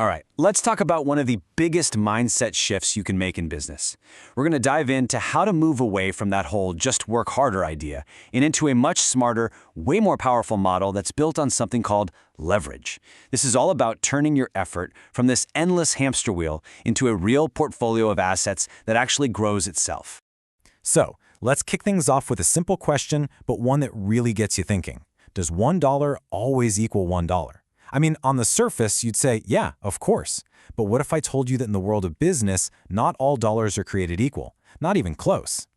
All right, let's talk about one of the biggest mindset shifts you can make in business. We're going to dive into how to move away from that whole just work harder idea and into a much smarter, way more powerful model that's built on something called leverage. This is all about turning your effort from this endless hamster wheel into a real portfolio of assets that actually grows itself. So, let's kick things off with a simple question, but one that really gets you thinking. Does $1 always equal $1? I mean, on the surface, you'd say, yeah, of course. But what if I told you that in the world of business, not all dollars are created equal? Not even close.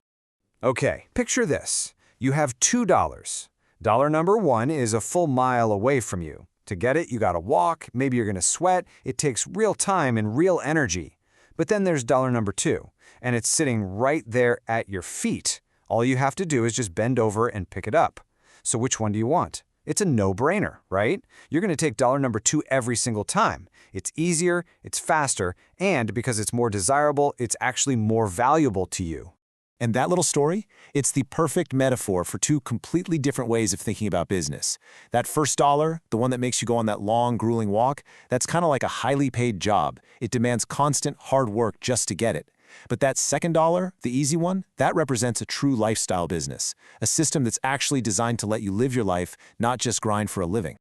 Okay, picture this. You have $2. Dollar number one is a full mile away from you. To get it, you gotta walk, maybe you're gonna sweat. It takes real time and real energy. But then there's dollar number two, and it's sitting right there at your feet. All you have to do is just bend over and pick it up. So which one do you want? It's a no-brainer, right? You're going to take dollar number two every single time. It's easier, it's faster, and because it's more desirable, it's actually more valuable to you. And that little story? It's the perfect metaphor for two completely different ways of thinking about business. That first dollar, the one that makes you go on that long, grueling walk, that's kind of like a highly paid job. It demands constant, hard work just to get it. But that second dollar, the easy one, that represents a true lifestyle business, a system that's actually designed to let you live your life, not just grind for a living.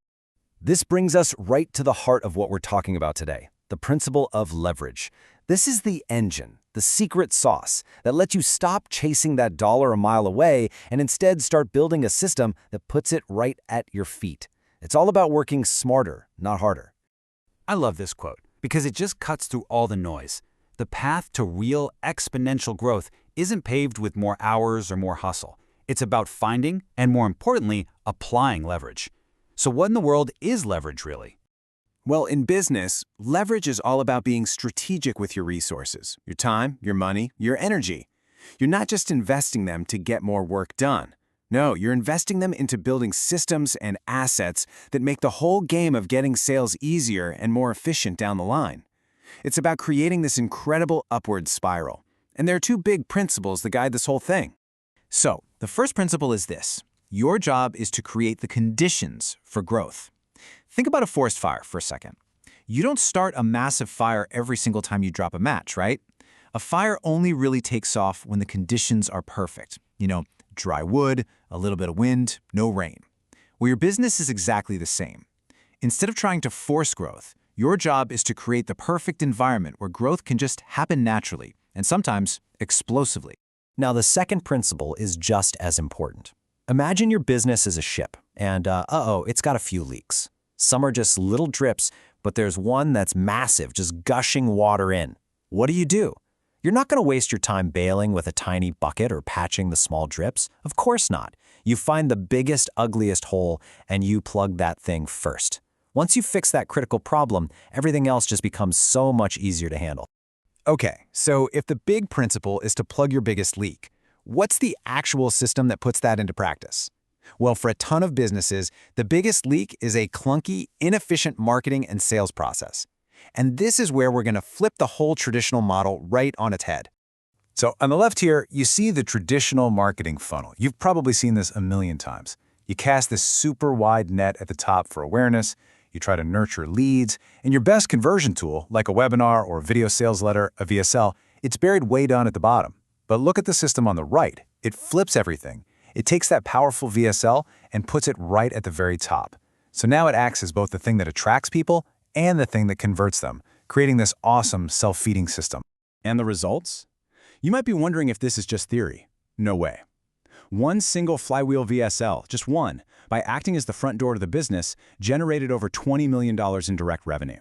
This brings us right to the heart of what we're talking about today, the principle of leverage. This is the engine, the secret sauce that lets you stop chasing that dollar a mile away and instead start building a system that puts it right at your feet. It's all about working smarter, not harder. I love this quote because it just cuts through all the noise. The path to real exponential growth isn't paved with more hours or more hustle. It's about finding and, more importantly, applying leverage. So what in the world is leverage really? Well, in business, leverage is all about being strategic with your resources, your time, your money, your energy. You're not just investing them to get more work done. No, you're investing them into building systems and assets that make the whole game of getting sales easier and more efficient down the line. It's about creating this incredible upward spiral. And there are two big principles that guide this whole thing. So, the first principle is this. Your job is to create the conditions for growth. Think about a forest fire for a second. You don't start a massive fire every single time you drop a match, right? A fire only really takes off when the conditions are perfect. Dry wood, a little bit of wind, no rain. Well, your business is exactly the same. Instead of trying to force growth, your job is to create the perfect environment where growth can just happen naturally, and sometimes explosively. Now, the second principle is just as important. Imagine your business as a ship, and it's got a few leaks. Some are just little drips, but there's one that's massive, just gushing water in. What do? You're not going to waste your time bailing with a tiny bucket or patching the small drips. Of course not. You find the biggest, ugliest hole, and you plug that thing first. Once you fix that critical problem, everything else just becomes so much easier to handle. Okay, so if the big principle is to plug your biggest leak, what's the actual system that puts that into practice? Well, for a ton of businesses, the biggest leak is a clunky, inefficient marketing and sales process. And this is where we're going to flip the whole traditional model right on its head. So on the left here, you see the traditional marketing funnel. You've probably seen this a million times. You cast this super wide net at the top for awareness. You try to nurture leads, and your best conversion tool, like a webinar or a video sales letter, a VSL, it's buried way down at the bottom. But look at the system on the right. It flips everything. It takes that powerful VSL and puts it right at the very top. So now it acts as both the thing that attracts people and the thing that converts them, creating this awesome self-feeding system. And the results? You might be wondering if this is just theory. No way. One single flywheel VSL, just one, by acting as the front door to the business, generated over $20 million in direct revenue.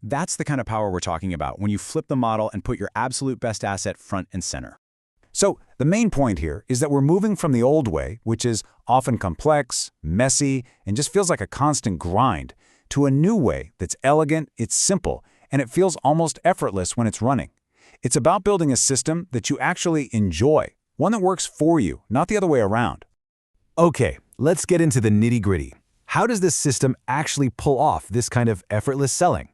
That's the kind of power we're talking about when you flip the model and put your absolute best asset front and center. So the main point here is that we're moving from the old way, which is often complex, messy, and just feels like a constant grind, to a new way that's elegant, it's simple, and it feels almost effortless when it's running. It's about building a system that you actually enjoy, one that works for you, not the other way around. Okay, let's get into the nitty-gritty. How does this system actually pull off this kind of effortless selling?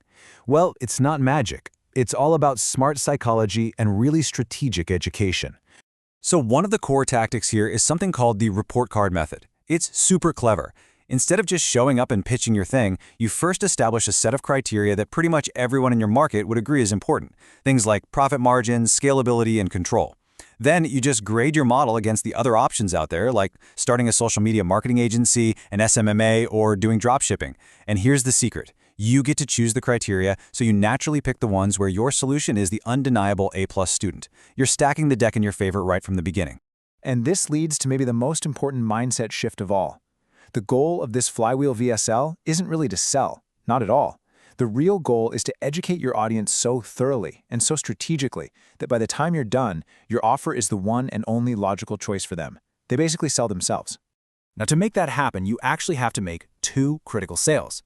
Well, it's not magic. It's all about smart psychology and really strategic education. So one of the core tactics here is something called the report card method. It's super clever. Instead of just showing up and pitching your thing, you first establish a set of criteria that pretty much everyone in your market would agree is important. Things like profit margins, scalability, and control. Then you just grade your model against the other options out there, like starting a social media marketing agency, an SMMA, or doing dropshipping. And here's the secret. You get to choose the criteria, so you naturally pick the ones where your solution is the undeniable A+ student. You're stacking the deck in your favor right from the beginning. And this leads to maybe the most important mindset shift of all. The goal of this flywheel VSL isn't really to sell, not at all. The real goal is to educate your audience so thoroughly and so strategically that by the time you're done, your offer is the one and only logical choice for them. They basically sell themselves. Now, to make that happen, you actually have to make 2 critical sales.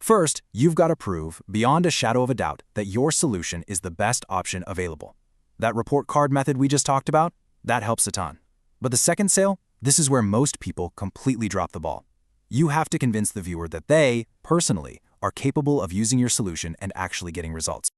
First, you've got to prove, beyond a shadow of a doubt, that your solution is the best option available. That report card method we just talked about, that helps a ton. But the second sale, this is where most people completely drop the ball. You have to convince the viewer that they, personally, are capable of using your solution and actually getting results.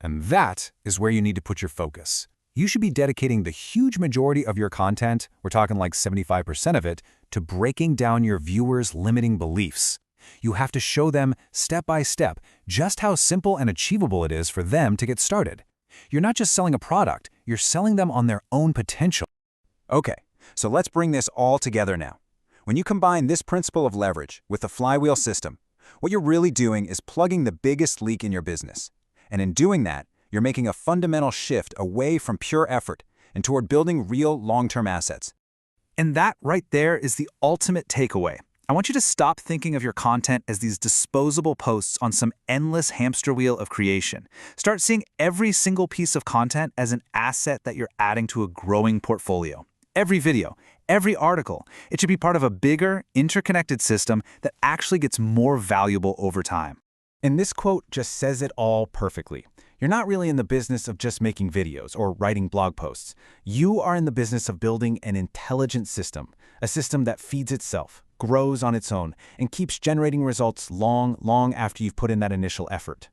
And that is where you need to put your focus. You should be dedicating the huge majority of your content, we're talking like 75% of it, to breaking down your viewers' limiting beliefs. You have to show them, step by step, just how simple and achievable it is for them to get started. You're not just selling a product, you're selling them on their own potential. Okay, so let's bring this all together now. When you combine this principle of leverage with the flywheel system, what you're really doing is plugging the biggest leak in your business. And in doing that, you're making a fundamental shift away from pure effort and toward building real long-term assets. And that right there is the ultimate takeaway. I want you to stop thinking of your content as these disposable posts on some endless hamster wheel of creation. Start seeing every single piece of content as an asset that you're adding to a growing portfolio. Every video, every article, it should be part of a bigger, interconnected system that actually gets more valuable over time. And this quote just says it all perfectly. You're not really in the business of just making videos or writing blog posts. You are in the business of building an intelligent system, a system that feeds itself, grows on its own, and keeps generating results long after you've put in that initial effort.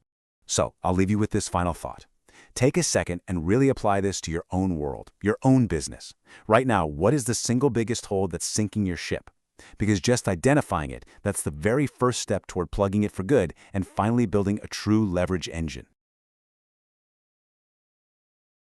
So, I'll leave you with this final thought. Take a second and really apply this to your own world, your own business. Right now, what is the single biggest hole that's sinking your ship? Because just identifying it, that's the very first step toward plugging it for good and finally building a true leverage engine.